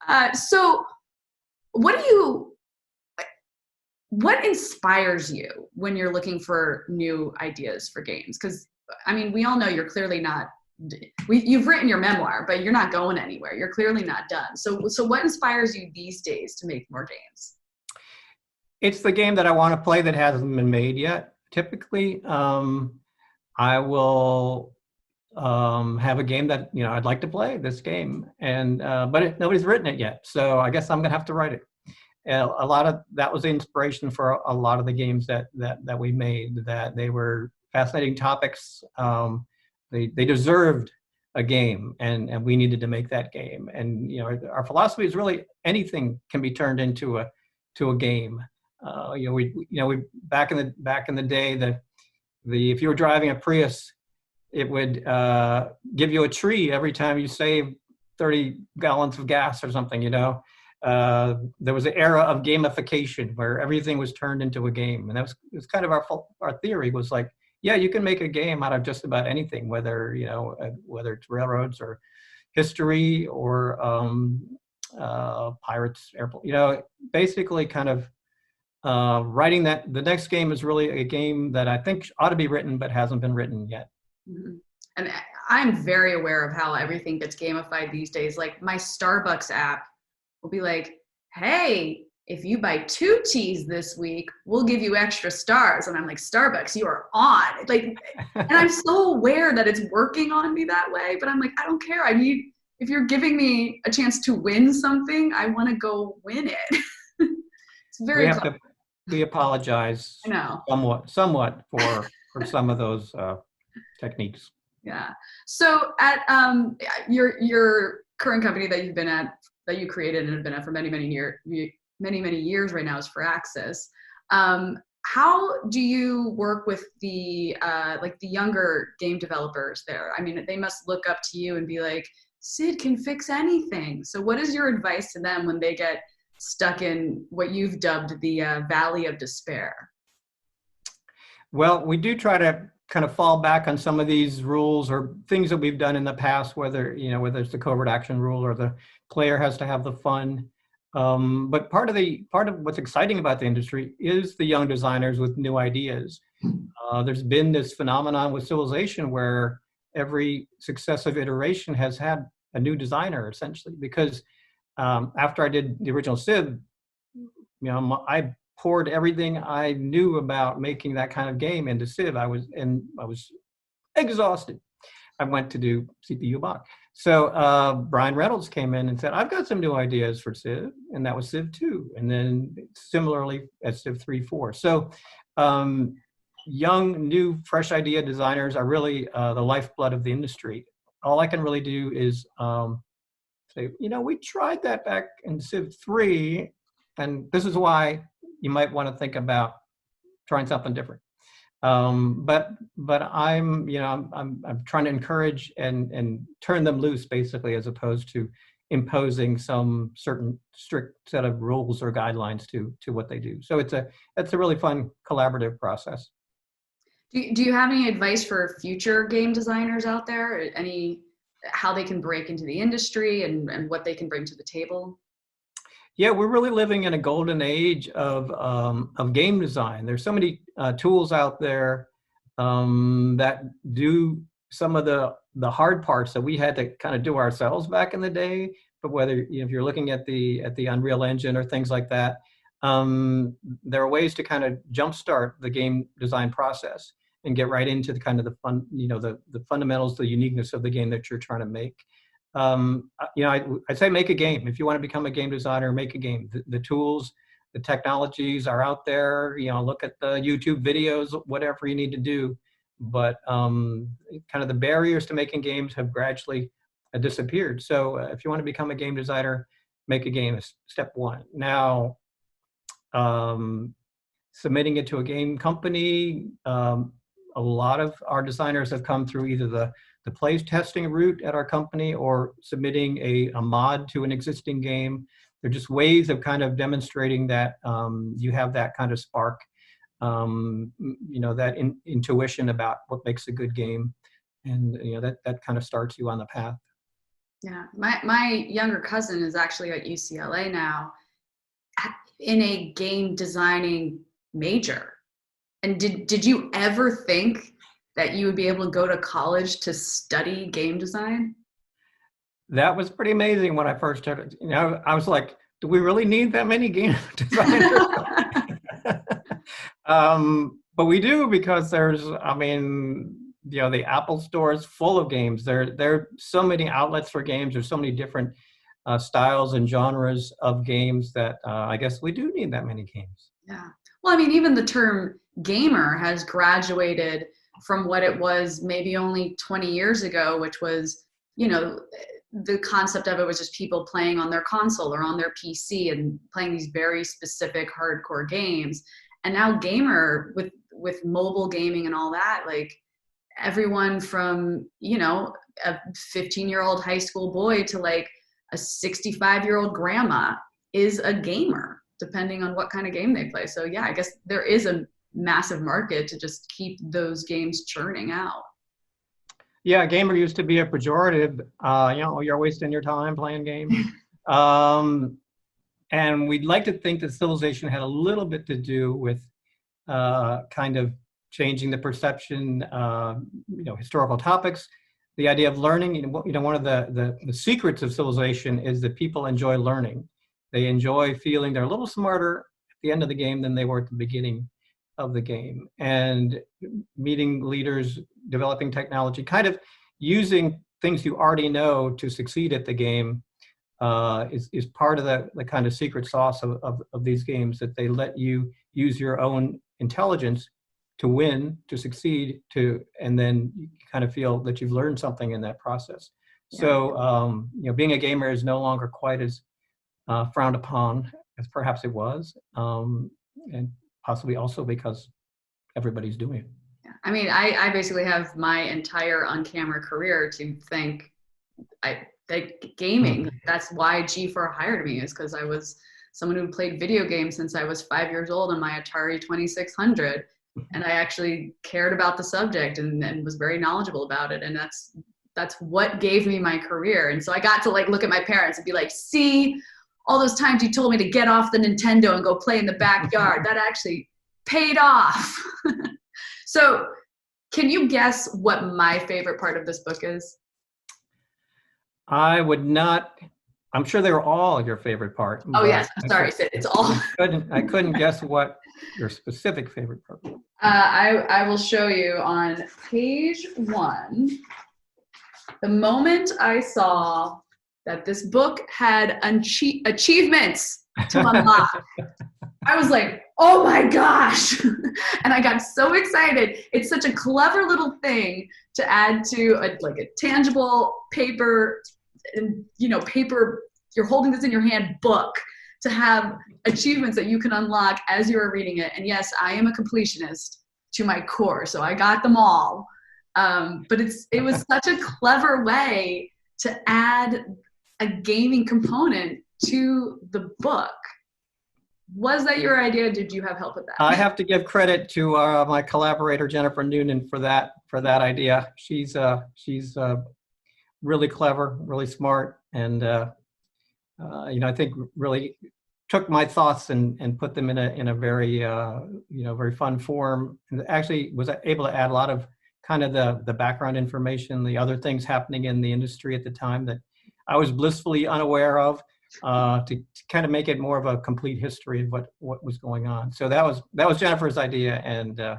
B: Yeah. So what inspires you when you're looking for new ideas for games? Because, we all know you're clearly not, you've written your memoir, but you're not going anywhere. You're clearly not done. So what inspires you these days to make more games?
C: It's the game that I want to play that hasn't been made yet. Typically, I will have a game that, I'd like to play this game, and but nobody's written it yet. So I guess I'm going to have to write it. A lot of that was the inspiration for a lot of the games that we made, that they were fascinating topics. They deserved a game, and we needed to make that game. And our philosophy is really anything can be turned into a game. We back in the day, if you were driving a Prius, it would give you a tree every time you saved 30 gallons of gas or something. there was an era of gamification where everything was turned into a game. And it was kind of our theory was like, yeah, you can make a game out of just about anything, whether, whether it's railroads or history or pirates, airplane, basically kind of writing that the next game is really a game that I think ought to be written, but hasn't been written yet.
B: Mm-hmm. And I'm very aware of how everything gets gamified these days. Like my Starbucks app will be like, hey, if you buy 2 teas this week, we'll give you extra stars. And I'm like, Starbucks, you are on. Like, and I'm so aware that it's working on me that way, but I'm like, I don't care. If you're giving me a chance to win something, I want to go win it. It's very
C: we apologize
B: I know.
C: somewhat for some of those techniques.
B: Yeah. So at your current company that you've been at, that you created and have been at for many years right now is Firaxis. How do you work with the younger game developers there? I mean, they must look up to you and be like, Sid can fix anything. So what is your advice to them when they get stuck in what you've dubbed the valley of despair?
C: Well, we do try to kind of fall back on some of these rules or things that we've done in the past, whether it's the covert action rule or the player has to have the fun. But part of what's exciting about the industry is the young designers with new ideas. There's been this phenomenon with Civilization where every successive iteration has had a new designer essentially, because after I did the original Civ, I poured everything I knew about making that kind of game into Civ. I was exhausted. I went to do CPU Bach. So Brian Reynolds came in and said, I've got some new ideas for Civ, and that was Civ 2. And then similarly at Civ 3, 4. So young, new, fresh idea designers are really the lifeblood of the industry. All I can really do is say, we tried that back in Civ 3, and this is why you might want to think about trying something different. But I'm trying to encourage and turn them loose basically, as opposed to imposing some certain strict set of rules or guidelines to what they do. So it's a really fun collaborative process.
B: Do you have any advice for future game designers out there? How they can break into the industry and what they can bring to the table?
C: Yeah, we're really living in a golden age of game design. There's so many tools out there that do some of the hard parts that we had to kind of do ourselves back in the day. But whether if you're looking at the Unreal Engine or things like that, there are ways to kind of jumpstart the game design process and get right into the kind of the fun, the fundamentals, the uniqueness of the game that you're trying to make. I'd say make a game. If you want to become a game designer, make a game. The tools, the technologies are out there. Look at the YouTube videos, whatever you need to do. But kind of the barriers to making games have gradually disappeared. So if you want to become a game designer, make a game is step one. Now, submitting it to a game company, a lot of our designers have come through either the play testing route at our company or submitting a mod to an existing game. They're just ways of kind of demonstrating that you have that kind of spark, that intuition about what makes a good game. And that kind of starts you on the path.
B: Yeah, my younger cousin is actually at UCLA now in a game designing major. And did you ever think that you would be able to go to college to study game design?
C: That was pretty amazing when I first started. I was like, do we really need that many game designers? But we do, because there's, the Apple Store is full of games. There are so many outlets for games. There's so many different styles and genres of games that I guess we do need that many games.
B: Yeah. Well, even the term gamer has graduated from what it was maybe only 20 years ago, which was, the concept of it was just people playing on their console or on their PC and playing these very specific hardcore games. And now gamer with mobile gaming and all that, like everyone from, a 15-year-old high school boy to like a 65-year-old grandma is a gamer, depending on what kind of game they play. So yeah, I guess there is a massive market to just keep those games churning out.
C: Yeah, gamer used to be a pejorative. You're wasting your time playing games. And we'd like to think that civilization had a little bit to do with kind of changing the perception, historical topics, the idea of learning. One of the secrets of civilization is that people enjoy learning. They enjoy feeling they're a little smarter at the end of the game than they were at the beginning of the game. And meeting leaders, developing technology, kind of using things you already know to succeed at the game is part of the kind of secret sauce of these games, that they let you use your own intelligence to win, to succeed, and then you kind of feel that you've learned something in that process. Yeah. So, being a gamer is no longer quite as frowned upon as perhaps it was, and possibly also because everybody's doing it.
B: Yeah. I mean, I basically have my entire on-camera career to thank gaming. That's why G4 hired me, is because I was someone who played video games since I was 5 years old on my Atari 2600. And I actually cared about the subject and was very knowledgeable about it. And that's what gave me my career. And so I got to look at my parents and be like, see, all those times you told me to get off the Nintendo and go play in the backyard, that actually paid off. So can you guess what my favorite part of this book is?
C: I would not. I'm sure they were all your favorite part.
B: Oh yes, I'm sorry, Sid. It's all.
C: I couldn't guess what your specific favorite part was.
B: I will show you on page 1. The moment I saw that this book had achievements to unlock, I was like, oh my gosh. And I got so excited. It's such a clever little thing to add to a tangible paper, paper, you're holding this in your hand book, to have achievements that you can unlock as you are reading it. And yes, I am a completionist to my core, so I got them all. But it was such a clever way to add a gaming component to the book. Was that your idea? Did you have help with that?
C: I have to give credit to my collaborator Jennifer Noonan for that idea. She's really clever, really smart, and I think really took my thoughts and put them in a very very fun form, and actually was able to add a lot of kind of the background information, the other things happening in the industry at the time that I was blissfully unaware of, to kind of make it more of a complete history of what was going on. So that was Jennifer's idea, and I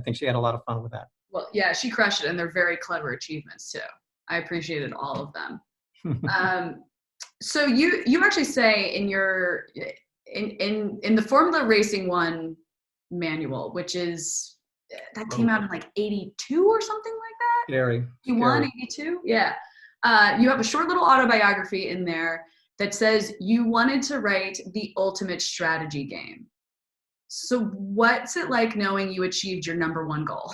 C: think she had a lot of fun with that. Well,
B: yeah, she crushed it, and they're very clever achievements too. I appreciated all of them. So you actually say in your in the Formula Racing 1 manual, which is that came out in 82 or something like that.
C: Scary.
B: You won 82? Yeah. You have a short little autobiography in there that says you wanted to write the ultimate strategy game. So what's it like knowing you achieved your #1 goal?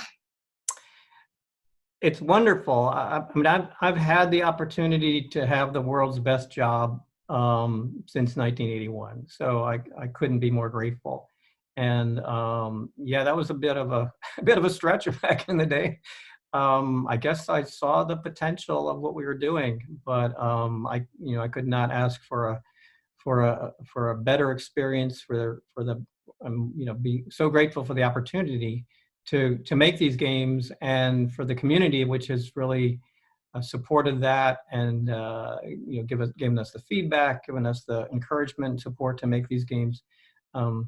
C: It's wonderful. I've had the opportunity to have the world's best job since 1981, so I couldn't be more grateful. And that was a bit of a stretch back in the day. I guess I saw the potential of what we were doing, but I could not ask for a better experience, be so grateful for the opportunity to make these games, and for the community, which has really supported that, and given us the feedback, given us the encouragement and support to make these games. I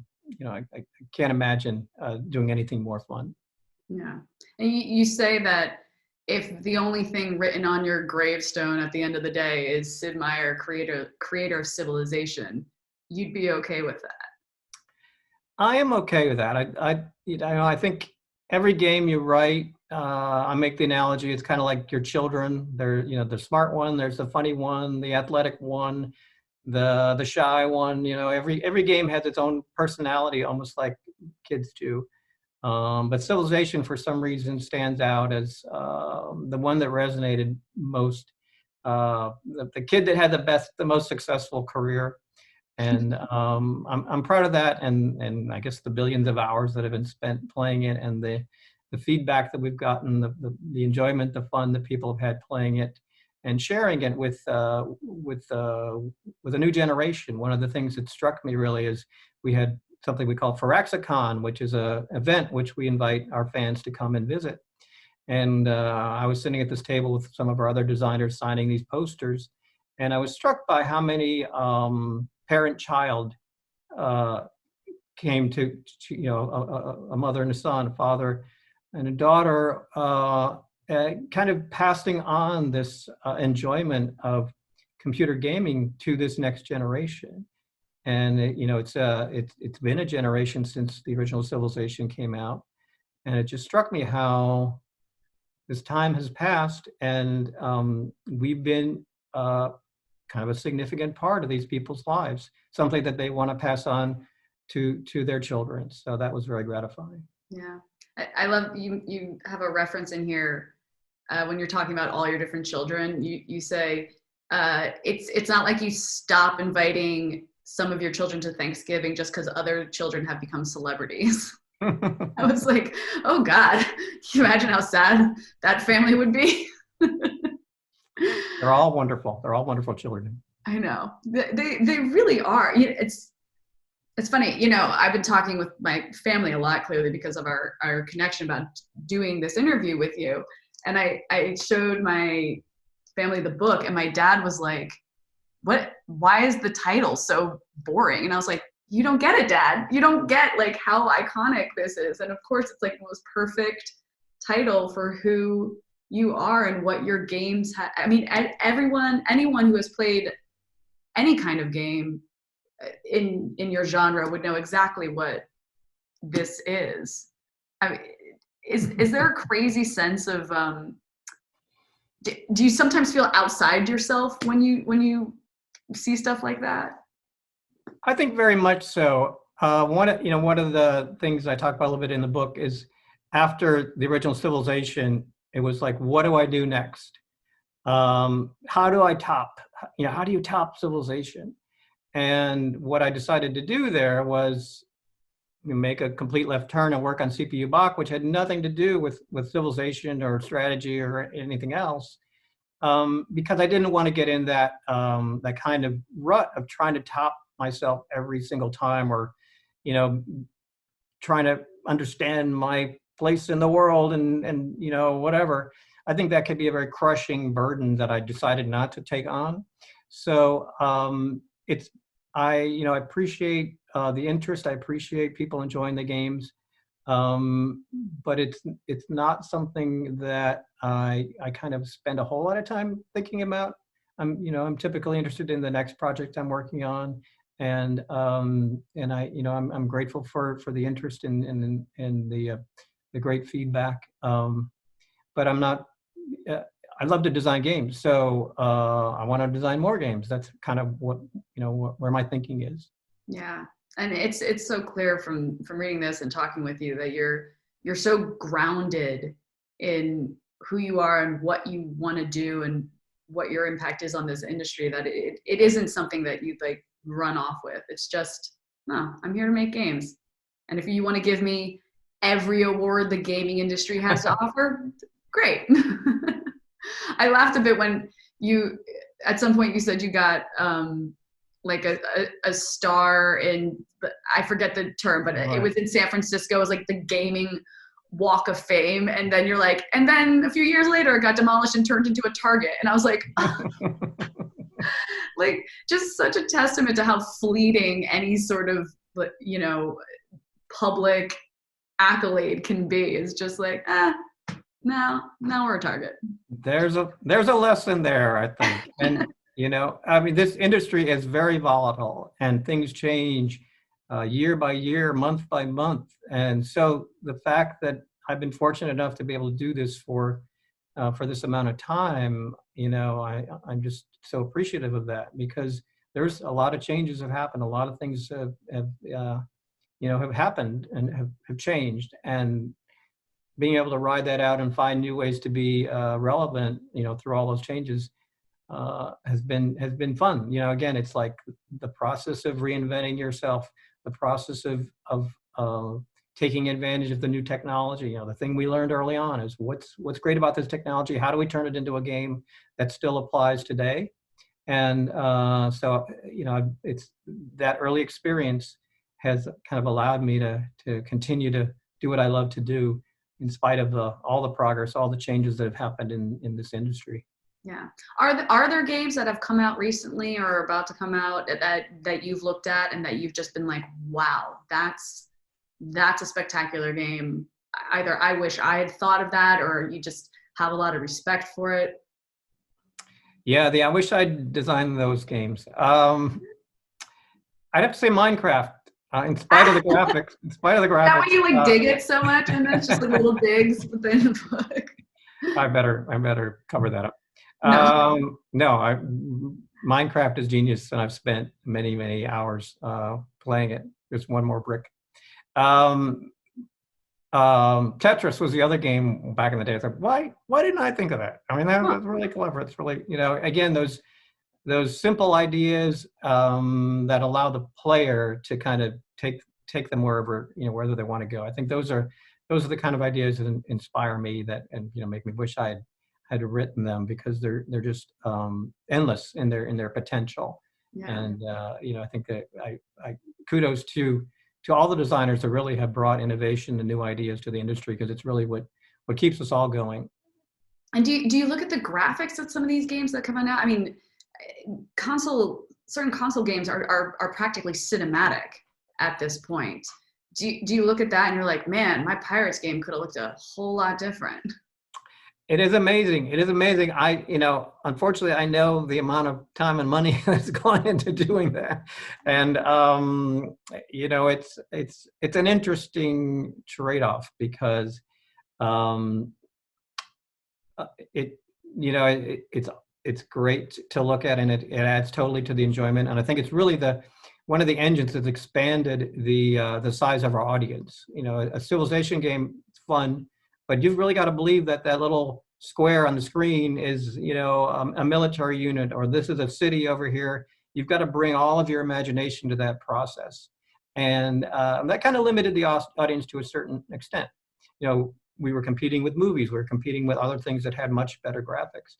C: can't imagine doing anything more fun.
B: Yeah, and you say that if the only thing written on your gravestone at the end of the day is Sid Meier, creator of Civilization, you'd be okay with that.
C: I am okay with that. I think every game you write, I make the analogy, it's kind of like your children. They're the smart one, there's the funny one, the athletic one, the shy one. Every game has its own personality, almost like kids do. But Civilization, for some reason, stands out as the one that resonated most. The kid that had the most successful career, And I'm proud of that, and I guess the billions of hours that have been spent playing it, and the feedback that we've gotten, the enjoyment, the fun that people have had playing it, and sharing it with a new generation. One of the things that struck me really is we had something we call Firaxis, which is a event which we invite our fans to come and visit. And I was sitting at this table with some of our other designers signing these posters, and I was struck by how many parent-child came to a mother and a son, a father and a daughter, kind of passing on this enjoyment of computer gaming to this next generation. And it's been a generation since the original Civilization came out, and it just struck me how this time has passed, and we've been kind of a significant part of these people's lives, something that they want to pass on to their children. So that was very gratifying.
B: Yeah, I love you have a reference in here when you're talking about all your different children. You say it's not like you stop inviting some of your children to Thanksgiving just because other children have become celebrities. I was like, oh God, can you imagine how sad that family would be?
C: They're all wonderful. They're all wonderful children.
B: I know. They really are. It's funny, I've been talking with my family a lot, clearly because of our connection about doing this interview with you. And I showed my family the book, and my dad was like, why is the title so boring? And I was like, you don't get it, Dad. You don't get like how iconic this is. And of course it's like the most perfect title for who you are and what your games have. I mean, anyone who has played any kind of game in your genre would know exactly what this is. I mean, is there a crazy sense of do you sometimes feel outside yourself when you see stuff like that?
C: I think very much so. One of the things I talk about a little bit in the book is after the original Civilization, it was like, what do I do next? How do I top? How do you top Civilization? And what I decided to do there was make a complete left turn and work on CPU Bach, which had nothing to do with Civilization or strategy or anything else, because I didn't want to get in that kind of rut of trying to top myself every single time, or trying to understand my place in the world and whatever. I think that could be a very crushing burden that I decided not to take on. So I appreciate the interest. I appreciate people enjoying the games, but it's not something that I kind of spend a whole lot of time thinking about. I'm typically interested in the next project I'm working on, and I'm grateful for the interest and the great feedback. But I'm not. I love to design games, so I want to design more games. That's kind of what where my thinking is.
B: Yeah, and it's so clear from reading this and talking with you that you're so grounded in who you are and what you want to do and what your impact is on this industry, that it isn't something that you'd like run off with. It's just, no, I'm here to make games, and if you want to give me every award the gaming industry has to offer, great. I laughed a bit when you, at some point you said you got like a star in, I forget the term, but it was in San Francisco. It was like the gaming walk of fame. And then you're like, and then a few years later it got demolished and turned into a Target. And I was like, like just such a testament to how fleeting any sort of, public accolade can be. It's just like, now we're a Target.
C: There's a lesson there, I think. And this industry is very volatile, and things change year by year, month by month. And so the fact that I've been fortunate enough to be able to do this for this amount of time, I'm just so appreciative of that, because there's a lot of changes have happened. A lot of things have happened and have changed, and being able to ride that out and find new ways to be relevant, through all those changes, has been fun. You know, again, it's like the process of reinventing yourself, the process of taking advantage of the new technology. You know, the thing we learned early on is what's great about this technology. How do we turn it into a game that still applies today? And so, you know, it's that early experience has kind of allowed me to continue to do what I love to do, in spite of all the progress, all the changes that have happened in this industry.
B: Yeah. Are there games that have come out recently or about to come out that you've looked at and that you've just been like, wow, that's a spectacular game. Either I wish I had thought of that, or you just have a lot of respect for it?
C: Yeah, I wish I'd designed those games. I'd have to say Minecraft. In spite of the graphics,
B: Is that why you like dig it so much, and it's just like little digs within the book?
C: I better cover that up.
B: No.
C: Minecraft is genius, and I've spent many hours playing it. Just one more brick. Tetris was the other game back in the day. It's like, why didn't I think of that? I mean, that's really clever. It's really, you know, again, those simple ideas that allow the player to kind of take them wherever they want to go. I think those are the kind of ideas that inspire me, and you know, make me wish I had written them, because they're just endless in their potential. Yeah. And you know, I think that I kudos to all the designers that really have brought innovation and new ideas to the industry, because it's really what keeps us all going.
B: And do you look at the graphics of some of these games that come out now? I mean, certain console games are practically cinematic at this point. Do you look at that and you're like, man, my Pirates game could have looked a whole lot different?
C: It is amazing. It is amazing. Unfortunately, I know the amount of time and money that's gone into doing that, and you know, it's an interesting trade-off, because it's great to look at, and it adds totally to the enjoyment. And I think it's really one of the engines that's expanded the size of our audience. You know, a Civilization game is fun, but you've really got to believe that little square on the screen is, you know, a military unit, or this is a city over here. You've got to bring all of your imagination to that process. And that kind of limited the audience to a certain extent. You know, we were competing with movies. We were competing with other things that had much better graphics.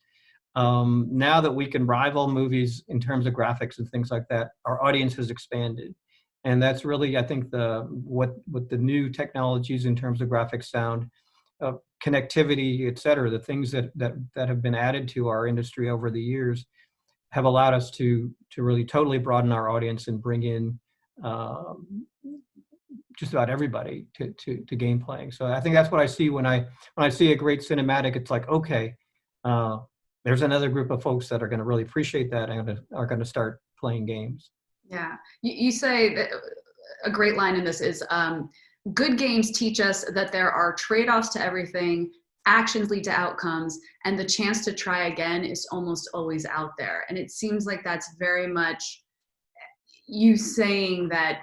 C: Now that we can rival movies in terms of graphics and things like that, our audience has expanded. And that's really, I think, what the new technologies in terms of graphics, sound, connectivity, et cetera, the things that have been added to our industry over the years have allowed us to really totally broaden our audience and bring in just about everybody to game playing. So I think that's what I see when I see a great cinematic. It's like, okay, there's another group of folks that are going to really appreciate that and are going to start playing games.
B: Yeah, you say that a great line in this is, good games teach us that there are trade-offs to everything, actions lead to outcomes, and the chance to try again is almost always out there. And it seems like that's very much you saying that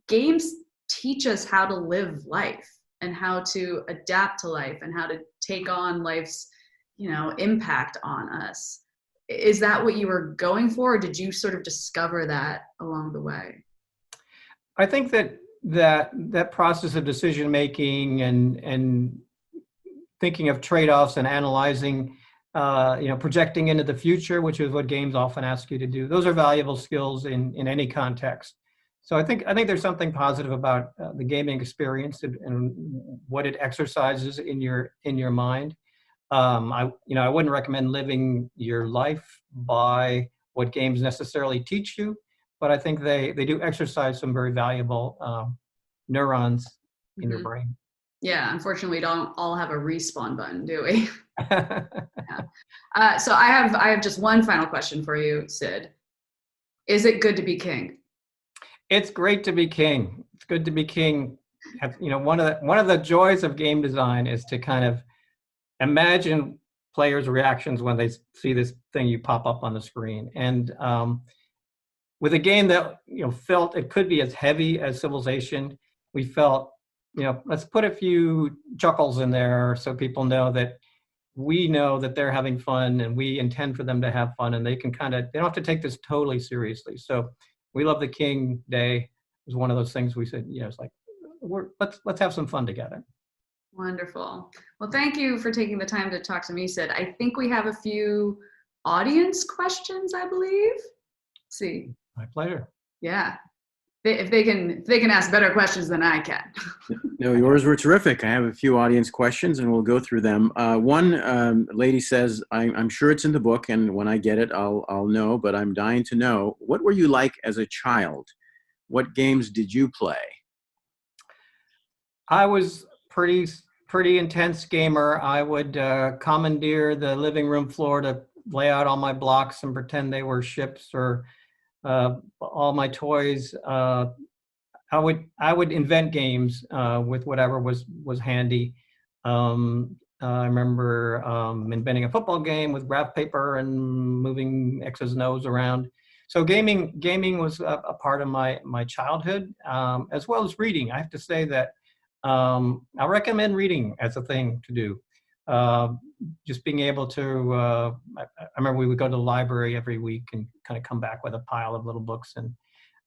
B: games teach us how to live life and how to adapt to life and how to take on life's, you know, impact on us. Is that what you were going for, or did you sort of discover that along the way?
C: I think that process of decision making and thinking of trade-offs and analyzing, you know, projecting into the future, which is what games often ask you to do. Those are valuable skills in any context. So I think there's something positive about the gaming experience and what it exercises in your mind. I wouldn't recommend living your life by what games necessarily teach you, but I think they do exercise some very valuable neurons in your brain.
B: Yeah, unfortunately, we don't all have a respawn button, do we? Yeah. So I have just one final question for you, Sid. Is it good to be king?
C: It's great to be king. It's good to be king. You know, one of the joys of game design is to kind of imagine players' reactions when they see this thing you pop up on the screen. And with a game that, you know, felt it could be as heavy as Civilization, we felt, you know, let's put a few chuckles in there so people know that we know that they're having fun, and we intend for them to have fun, and they don't have to take this totally seriously. So we love the King Day. It was one of those things we said, it's like, let's have some fun together.
B: Wonderful. Well, thank you for taking the time to talk to me, Sid. I think we have a few audience questions, I believe. Let's see.
C: My pleasure.
B: Yeah. If they can ask better questions than I can.
A: No, yours were terrific. I have a few audience questions, and we'll go through them. One lady says, I'm sure it's in the book, and when I get it, I'll know, but I'm dying to know, what were you like as a child? What games did you play?
C: I was pretty intense gamer. I would commandeer the living room floor to lay out all my blocks and pretend they were ships or all my toys. I would invent games with whatever was handy. I remember inventing a football game with graph paper and moving X's and O's around. So gaming was a part of my childhood, as well as reading. I have to say that I recommend reading as a thing to do. Just being able to, I remember we would go to the library every week and kind of come back with a pile of little books, and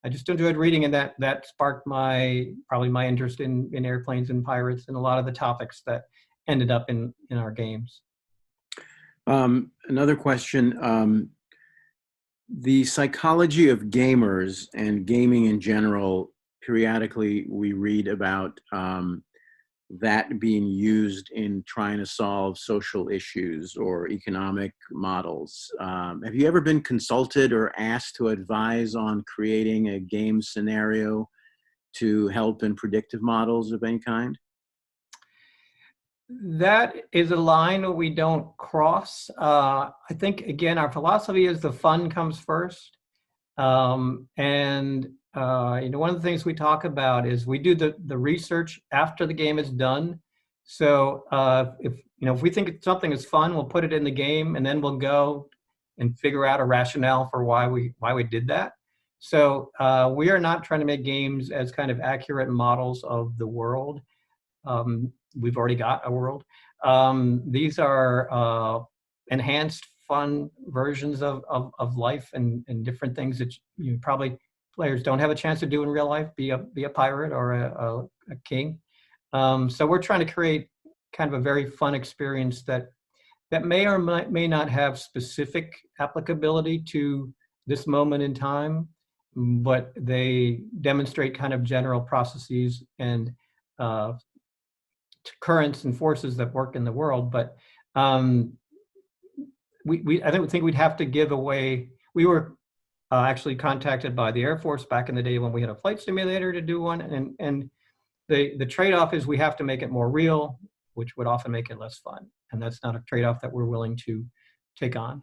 C: I just enjoyed reading, and that sparked probably my interest in airplanes and pirates and a lot of the topics that ended up in our games.
A: Another question, the psychology of gamers and gaming in general, periodically we read about that being used in trying to solve social issues or economic models. Have you ever been consulted or asked to advise on creating a game scenario to help in predictive models of any kind?
C: That is a line that we don't cross. I think, again, our philosophy is the fun comes first. One of the things we talk about is we do the research after the game is done. So if we think something is fun, we'll put it in the game, and then we'll go and figure out a rationale for why we did that. So we are not trying to make games as kind of accurate models of the world. We've already got a world. These are enhanced, fun versions of life and different things that probably players don't have a chance to do in real life, be a pirate or a king. So we're trying to create kind of a very fun experience that may or may not have specific applicability to this moment in time, but they demonstrate kind of general processes and currents and forces that work in the world. But I think we'd have to give away. We were actually contacted by the Air Force back in the day when we had a flight simulator to do one, and the trade-off is we have to make it more real, which would often make it less fun, and that's not a trade-off that we're willing to take on.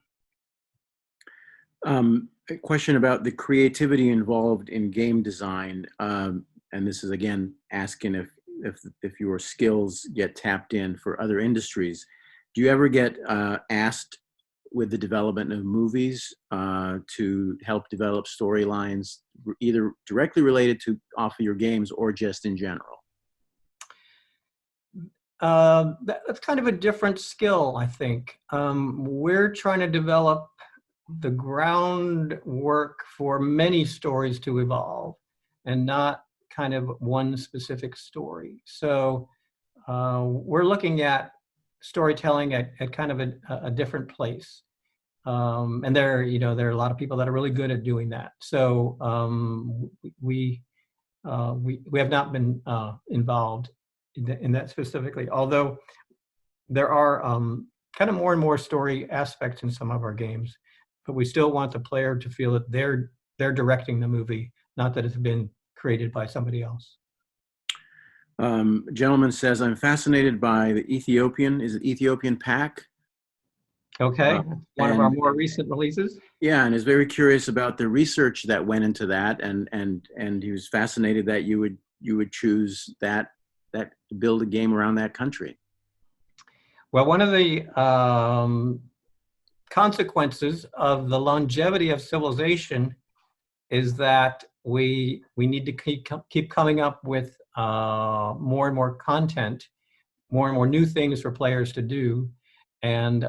A: A question about the creativity involved in game design, and this is again asking if your skills get tapped in for other industries. Do you ever get asked with the development of movies to help develop storylines either directly related to off of your games or just in general?
C: That's kind of a different skill, I think. We're trying to develop the groundwork for many stories to evolve and not kind of one specific story. So we're looking at storytelling at kind of a different place. And there are a lot of people that are really good at doing that. So we have not been involved in that specifically, although there are kind of more and more story aspects in some of our games, but we still want the player to feel that they're directing the movie, not that it's been created by somebody else.
A: A gentleman says, I'm fascinated by the Ethiopian Pack?
C: Okay, one of our more recent releases.
A: Yeah, and is very curious about the research that went into that, and he was fascinated that you would choose that to build a game around that country. Well,
C: one of the consequences of the longevity of civilization is that we need to keep coming up with more and more content, more and more new things for players to do. And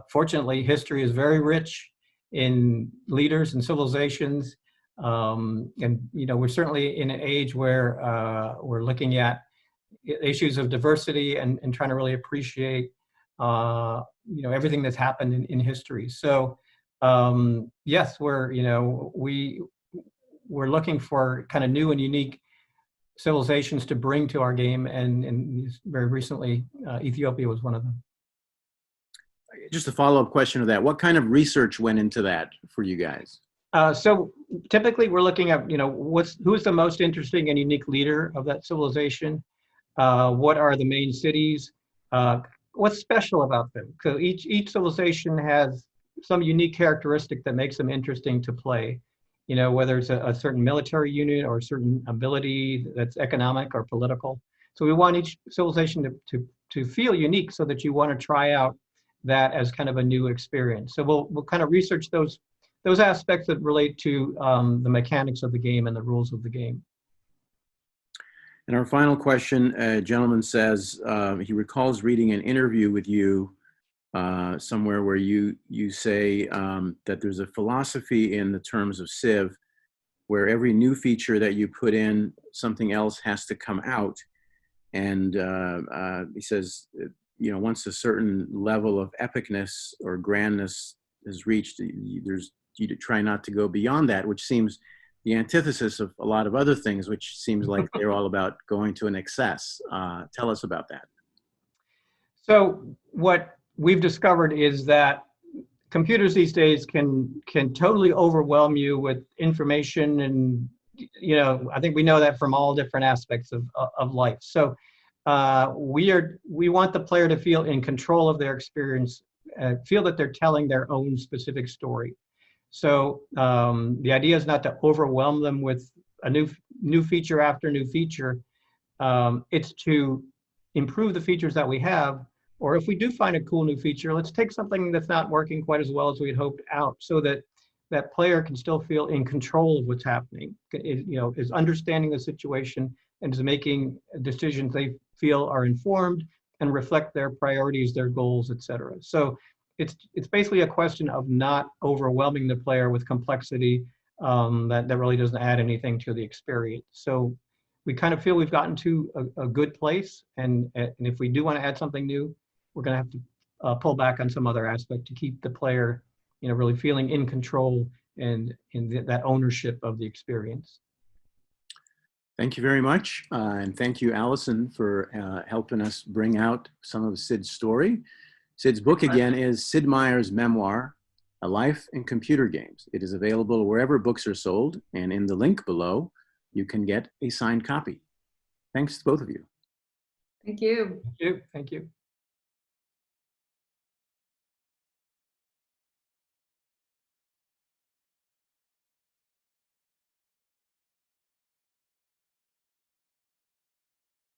C: fortunately, history is very rich in leaders and civilizations. And we're certainly in an age where we're looking at issues of diversity and trying to really appreciate everything that's happened in history. So yes, we're looking for kind of new and unique civilizations to bring to our game, and very recently Ethiopia was one of them.
A: Just a follow-up question to that. What kind of research went into that for you guys?
C: So typically we're looking at, who's the most interesting and unique leader of that civilization? What are the main cities? What's special about them? So each civilization has some unique characteristic that makes them interesting to play. Whether it's a certain military unit or a certain ability that's economic or political. So we want each civilization to feel unique, so that you want to try out that as kind of a new experience. So we'll kind of research those aspects that relate to the mechanics of the game and the rules of the game.
A: And our final question, a gentleman says he recalls reading an interview with you somewhere where you say that there's a philosophy in the terms of Civ where every new feature that you put in, something else has to come out. And he says, once a certain level of epicness or grandness is reached, you try not to go beyond that, which seems the antithesis of a lot of other things, which seems like they're all about going to an excess. Tell us about that.
C: So what we've discovered is that computers these days can totally overwhelm you with information, and I think we know that from all different aspects of life. So we want the player to feel in control of their experience, feel that they're telling their own specific story. So the idea is not to overwhelm them with a new feature after new feature. It's to improve the features that we have, or if we do find a cool new feature, let's take something that's not working quite as well as we had hoped out, so that that player can still feel in control of what's happening, is understanding the situation and is making decisions they feel are informed and reflect their priorities, their goals, etc. So it's basically a question of not overwhelming the player with complexity that really doesn't add anything to the experience. So we kind of feel we've gotten to a good place, and if we do want to add something new, we're going to have to pull back on some other aspect to keep the player, really feeling in control and in that ownership of the experience.
A: Thank you very much. And thank you, Alison, for helping us bring out some of Sid's story. Sid's book again is Sid Meier's Memoir, A Life in Computer Games. It is available wherever books are sold, and in the link below, you can get a signed copy. Thanks to both of you.
B: Thank you.
C: Thank you. Thank you.